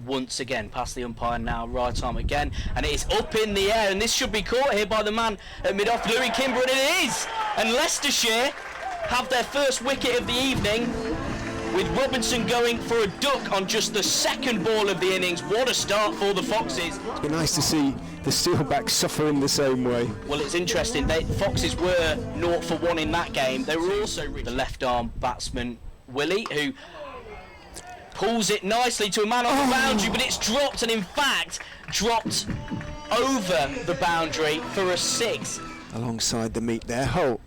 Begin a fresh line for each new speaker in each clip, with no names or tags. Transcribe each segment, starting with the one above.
once again, past the umpire now, right arm again, and it is up in the air, and this should be caught here by the man at mid-off, Louis Kimber, and it is! And Leicestershire have their first wicket of the evening, with Robinson going for a duck on just the second ball of the innings. What a start for the Foxes.
It's been nice to see the Steelbacks suffer in the same way.
Well, it's interesting, the Foxes were 0 for 1 in that game. They were also the left arm batsman Willie, who pulls it nicely to a man on the boundary, but it's dropped, and in fact dropped over the boundary for a 6.
Alongside the meet there, Hull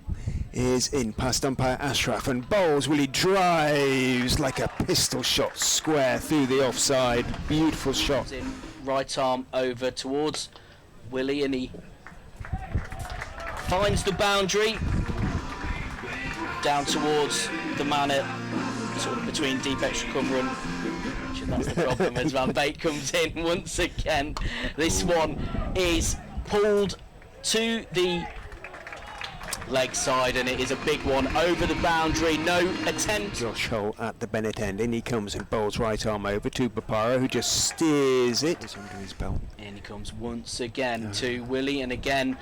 is in past umpire Ashraf and bowls. Willie drives like a pistol shot square through the offside. Beautiful shot.
In right arm over towards Willie, and he finds the boundary down towards the man at sort of between deep extra cover and that's the problem as Van Beek comes in once again. This one is pulled to the leg side, and it is a big one over the boundary. No attempt.
Josh Hull at the Bennett end. In he comes and bowls right arm over to Bopara, who just steers it. It's under his belt.
In he comes once again to Willie, and again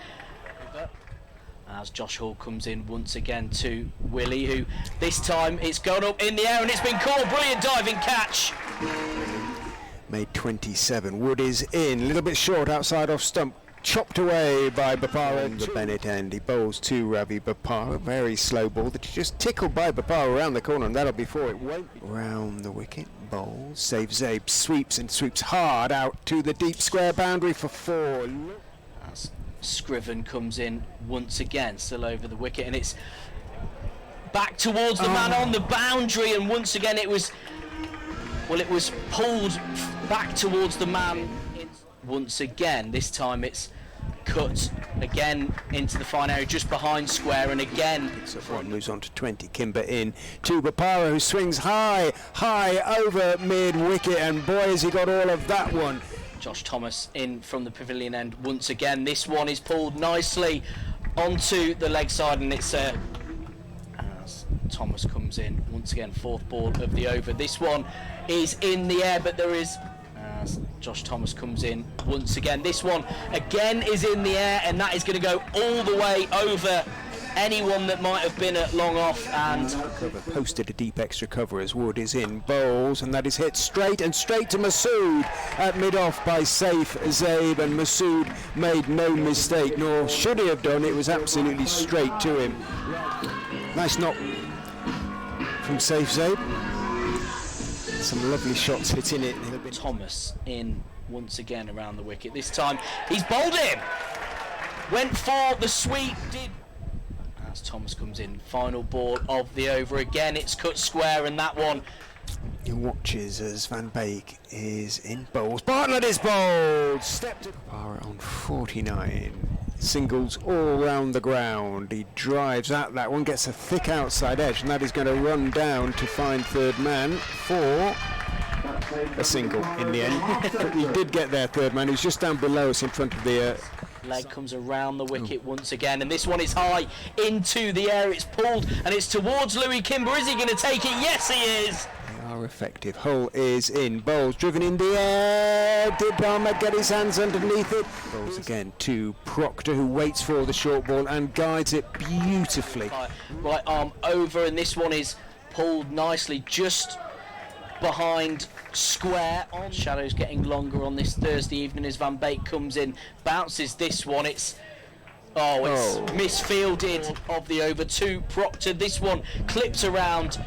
as Josh Hall comes in once again to Willie, who this time it's gone up in the air and it's been caught. Brilliant diving catch.
Made 27. Wood is in, a little bit short outside off stump. Chopped away by Bopara on the Bennett end. He bowls to Ravi Bopara. Very slow ball that just tickled by Bopara around the corner, and that'll be for it. Won't be. Round the wicket, bowls, saves Zabe, sweeps and sweeps hard out to the deep square boundary for 4.
As Scriven comes in once again, still over the wicket, and it's back towards the man on the boundary, and once again it was pulled back towards the man. Once again, this time it's cut again into the fine area just behind square, and again
picks up one, moves on to 20. Kimber in to Bopara, who swings high over mid wicket, and boy has he got all of that one.
Josh Thomas in from the pavilion end once again. This one is pulled nicely onto the leg side, and it's as Thomas comes in once again, 4th ball of the over. This one is in the air, but there is as Josh Thomas comes in once again. This one again is in the air, and that is going to go all the way over anyone that might have been at long off, and
posted a deep extra cover as Wood is in, bowls, and that is hit straight to Masood at mid-off by Saif Zabe, and Masood made no mistake, nor should he have done. It was absolutely straight to him. Nice knock from Saif Zabe. Some lovely shots hitting it.
Thomas in once again around the wicket. This time he's bowled him. Went for the sweep. As Thomas comes in, final ball of the over. Again it's cut square, and that one.
He watches as Van Beek is in bowls. Bartlett is bowled. Stepped to Bopara on 49. Singles all round the ground. He drives at that one, gets a thick outside edge, and that is going to run down to find third man for a single in the end. He did get there, third man. He was just down below us in front of the
leg comes around the wicket once again, and this one is high into the air. It's pulled and it's towards Louis Kimber. Is he going to take it? Yes, he is.
They are effective. Hull is in, bowls driven in the air. Did Ahmed get his hands underneath it? Bowls again to Proctor, who waits for the short ball and guides it beautifully.
Right arm over, and this one is pulled nicely just behind square. On shadows getting longer on this Thursday evening as Van Beek comes in, bounces this one. It's misfielded of the over to Proctor. This one clips around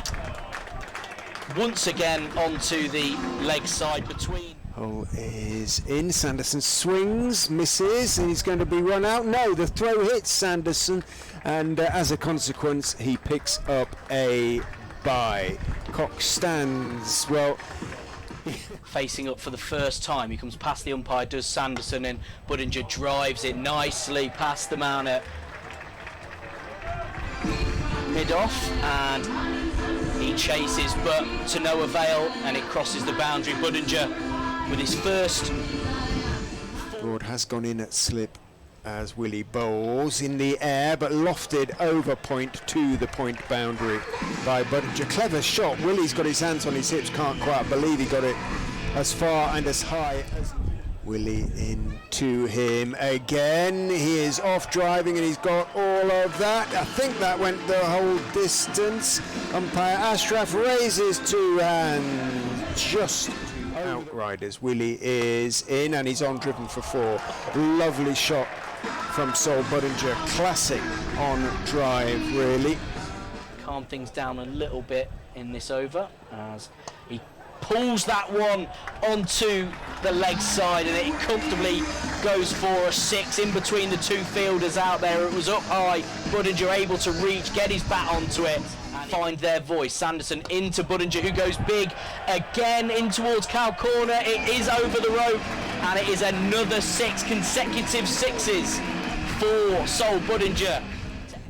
once again onto the leg side between.
Hull is in. Sanderson swings, misses, and he's going to be run out. No, the throw hits Sanderson, and as a consequence he picks up a bye. Cox stands well.
Facing up for the first time, he comes past the umpire, does Sanderson, and Budinger drives it nicely past the man at mid-off, and he chases but to no avail, and it crosses the boundary. Budinger with his first.
Broad has gone in at slip as Willie bowls in the air, but lofted over point to the point boundary by Budinger. Clever shot. Willie's got his hands on his hips, can't quite believe he got it as far and as high as Willie into him again. He is off driving and he's got all of that. I think that went the whole distance. Umpire Ashraf raises 2 hands just outriders. Willie is in and he's on driven for 4. Lovely shot from Sol Budinger. Classic on drive, really.
Calm things down a little bit in this over as he pulls that one onto the leg side and it comfortably goes for a 6 in between the 2 fielders out there. It was up high, Budinger able to reach, get his bat onto it and find their voice. Sanderson into Budinger, who goes big again in towards Cow Corner. It is over the rope and it is another 6 consecutive 6s for Sol Budinger.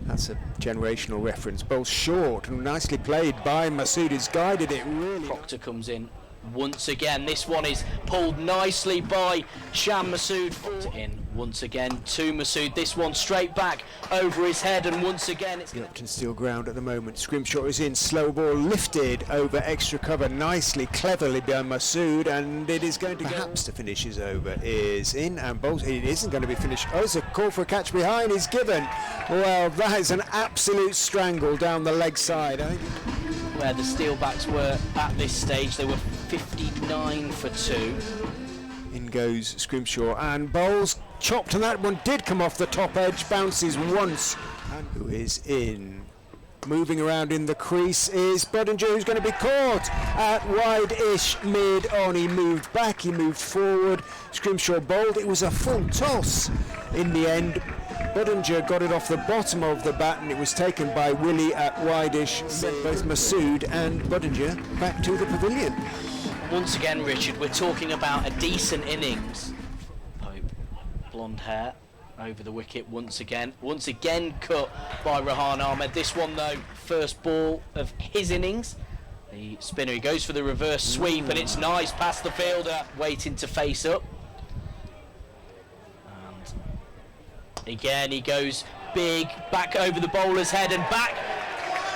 That's a generational reference. Both short and nicely played by Masood. He's guided it really.
Proctor comes in once again. This one is pulled nicely by Sham Masood. In once again to Masood. This one straight back over his head, and once again it's
Uptonsteel Ground at the moment. Scrimshaw is in. Slow ball lifted over extra cover nicely, cleverly by Masood, and it is going to perhaps the finish is over. Is in and bowls. It isn't going to be finished. Oh, it's a call for a catch behind is given. Well, that is an absolute strangle down the leg side. I think
where the Steelbacks were at this stage. They were 59 for 2.
In goes Scrimshaw and bowls chopped, and that one did come off the top edge, bounces once, and who is in. Moving around in the crease is Budinger, who's going to be caught at wide-ish mid on. He moved back, he moved forward. Scrimshaw bowled. It was a full toss in the end. Budinger got it off the bottom of the bat and it was taken by Willie at wide-ish. Sent both Masood and Budinger back to the pavilion.
Once again, Richard, we're talking about a decent innings. Pope, blonde hair over the wicket once again cut by Rehan Ahmed. This one though, first ball of his innings. The spinner, he goes for the reverse sweep and it's nice past the fielder, waiting to face up. And again he goes big, back over the bowler's head and back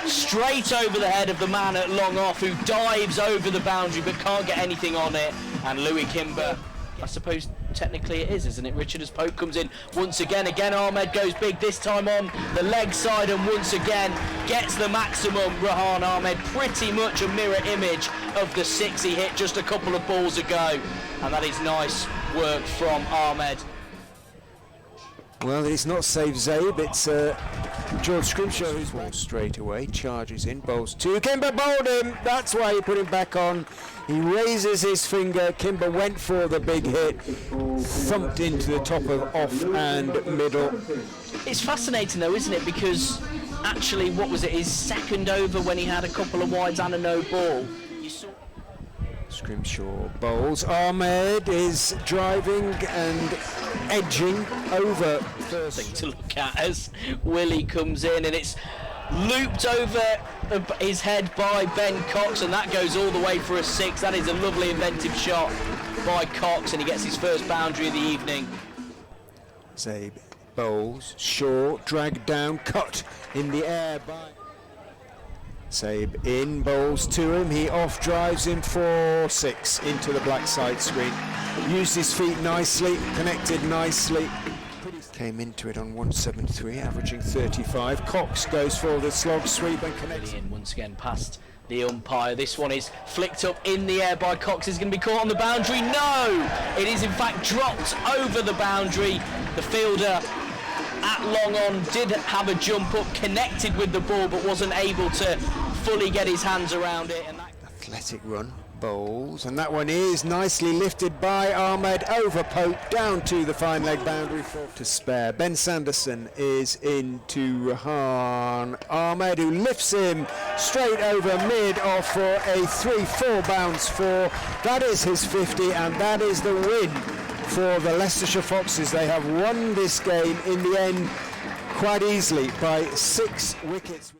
straight over the head of the man at long off, who dives over the boundary but can't get anything on it. And Louis Kimber, I suppose technically it is, isn't it, Richard, as Pope comes in once again. Ahmed goes big, this time on the leg side, and once again gets the maximum. Rehan Ahmed, pretty much a mirror image of the 6 he hit just a couple of balls ago, and that is nice work from Ahmed.
Well, it's not save Zabe, it's George Scrimshaw who's one straight away, charges in, bowls 2. Kimber bowled him, that's why he put him back on. He raises his finger, Kimber went for the big hit, thumped into the top of off and middle.
It's fascinating though, isn't it, because actually, what was it, his second over when he had a couple of wides and a no ball. You saw
Scrimshaw bowls. Ahmed is driving and edging over first.
Thing to look at as Willie comes in, and it's looped over his head by Ben Cox, and that goes all the way for a 6. That is a lovely inventive shot by Cox, and he gets his first boundary of the evening.
Zabe bowls, short, dragged down, cut in the air by Zabe in, bowls to him, he off drives him for 6 into the black side screen. Used his feet nicely, connected nicely. Came into it on 173, averaging 35. Cox goes for the slog sweep and connects.
In once again past the umpire. This one is flicked up in the air by Cox. Is going to be caught on the boundary. No! It is in fact dropped over the boundary. The fielder at long on did have a jump up, connected with the ball, but wasn't able to fully get his hands around it. And that
athletic run, bowls, and that one is nicely lifted by Ahmed over Pope, down to the fine leg boundary to spare. Ben Sanderson is into Rehan Ahmed, who lifts him straight over mid off for a 3-4 bounce for. That is his 50, and that is the win for the Leicestershire Foxes. They have won this game in the end quite easily by 6 wickets.